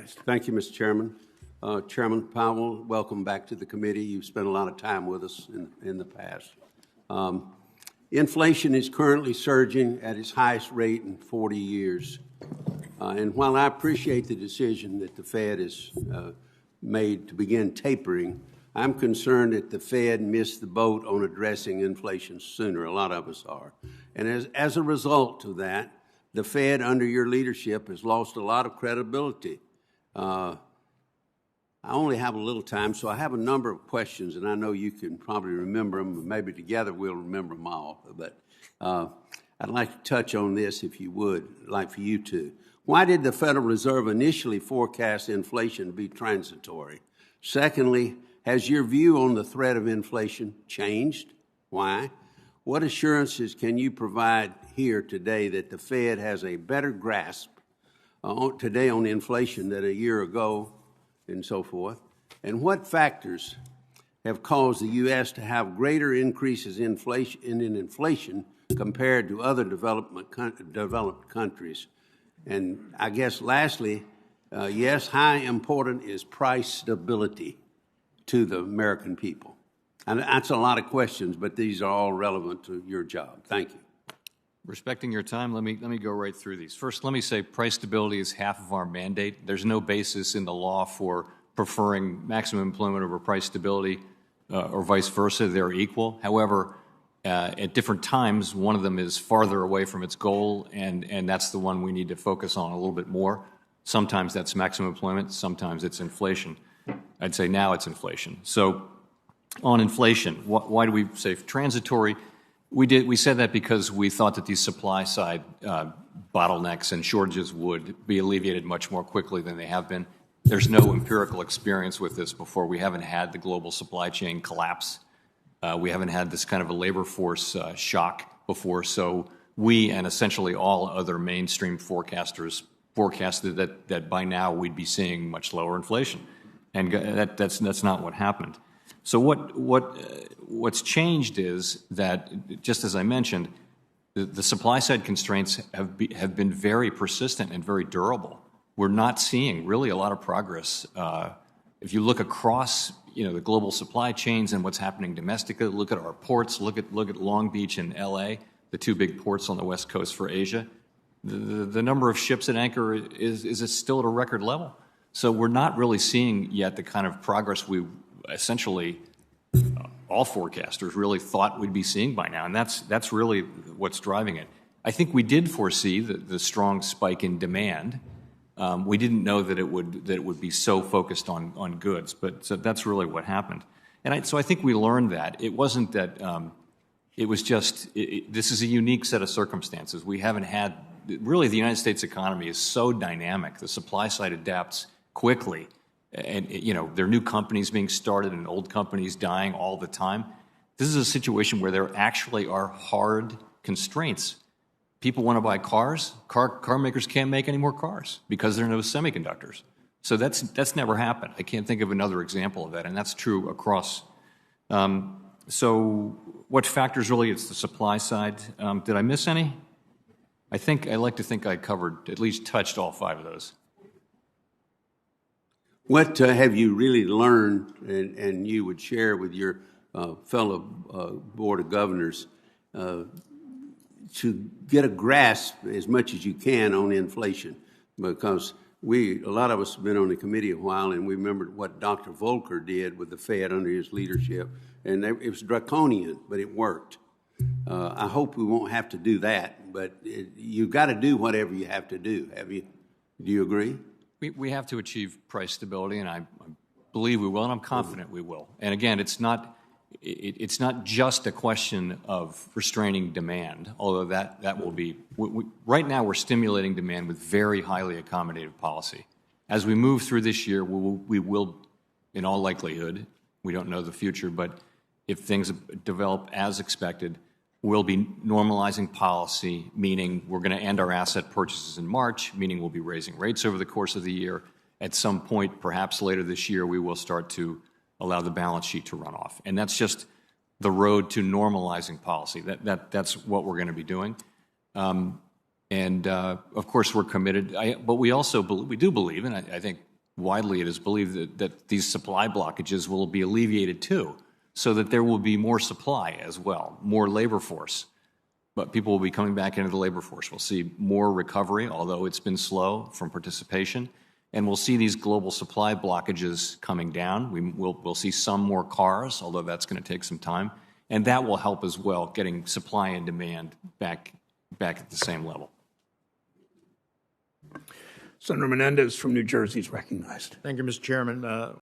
recognized. Thank you, Mr. Chairman. Chairman Powell, welcome back to the committee. You've spent a lot of time with us in the past. Inflation is currently surging at its highest rate in 40 years. And while I appreciate the decision that the Fed has made to begin tapering, I'm concerned that the Fed missed the boat on addressing inflation sooner. A lot of us are. And as a result of that, the Fed, under your leadership, has lost a lot of credibility. I only have a little time, so I have a number of questions, and I know you can probably remember them, but maybe together we'll remember them all. But I'd like to touch on this, if you would, I'd like for you to. Why did the Federal Reserve initially forecast inflation to be transitory? Secondly, has your view on the threat of inflation changed? Why? What assurances can you provide here today that the Fed has a better grasp today on inflation than a year ago and so forth? And what factors have caused the U.S. to have greater increases in inflation compared to other developed countries? And I guess lastly, yes, how important is price stability to the American people? And that's a lot of questions, but these are all relevant to your job. Thank you. Respecting your time, let me go right through these. First, let me say price stability is half of our mandate. There's no basis in the law for preferring maximum employment over price stability or vice versa. They're equal. However, at different times, one of them is farther away from its goal, and that's the one we need to focus on a little bit more. Sometimes that's maximum employment. Sometimes it's inflation. I'd say now it's inflation. So on inflation, why do we say transitory? We said that because we thought that these supply side bottlenecks and shortages would be alleviated much more quickly than they have been. There's no empirical experience with this before. We haven't had the global supply chain collapse. We haven't had this kind of a labor force shock before. So we and essentially all other mainstream forecasters forecasted that by now we'd be seeing much lower inflation. And that's not what happened. So what's changed is that, just as I mentioned, the supply side constraints have been very persistent and very durable. We're not seeing really a lot of progress. If you look across, the global supply chains and what's happening domestically, look at our ports, look at Long Beach and L.A., the two big ports on the West Coast for Asia. The number of ships at anchor is still at a record level. So we're not really seeing yet the kind of progress we essentially all forecasters really thought we'd be seeing by now, and that's really what's driving it. I think we did foresee the strong spike in demand. We didn't know that it would be so focused on goods, but so that's really what happened. And so I think we learned that it wasn't that it was just this is a unique set of circumstances. We haven't had really the United States economy is so dynamic. The supply side adapts quickly. And, there are new companies being started and old companies dying all the time. This is a situation where there actually are hard constraints. People want to buy cars. Car makers can't make any more cars because there are no semiconductors. So that's never happened. I can't think of another example of that, and that's true across. So what factors really? It's the supply side. Did I miss any? I like to think I covered, at least touched all five of those. What have you really learned and you would share with your fellow Board of Governors to get a grasp as much as you can on inflation? Because a lot of us have been on the committee a while, and we remember what Dr. Volcker did with the Fed under his leadership. And it was draconian, but it worked. I hope we won't have to do that, but you've got to do whatever you have to do. Do you agree? We have to achieve price stability, and I believe we will, and I'm confident we will. And again, it's not just a question of restraining demand, although that will be. Right now, we're stimulating demand with very highly accommodative policy. As we move through this year, we will, in all likelihood, we don't know the future, but if things develop as expected, we'll be normalizing policy, meaning we're going to end our asset purchases in March, meaning we'll be raising rates over the course of the year. At some point, perhaps later this year, we will start to allow the balance sheet to run off. And that's just the road to normalizing policy. That's what we're going to be doing. Of course, we're committed. But we also we do believe, and I think widely it is believed that these supply blockages will be alleviated too, so that there will be more supply as well, more labor force. But people will be coming back into the labor force. We'll see more recovery, although it's been slow from participation. And we'll see these global supply blockages coming down. We'll see some more cars, although that's going to take some time. And that will help as well, getting supply and demand back at the same level. Senator Menendez from New Jersey is recognized. Thank you, Mr. Chairman.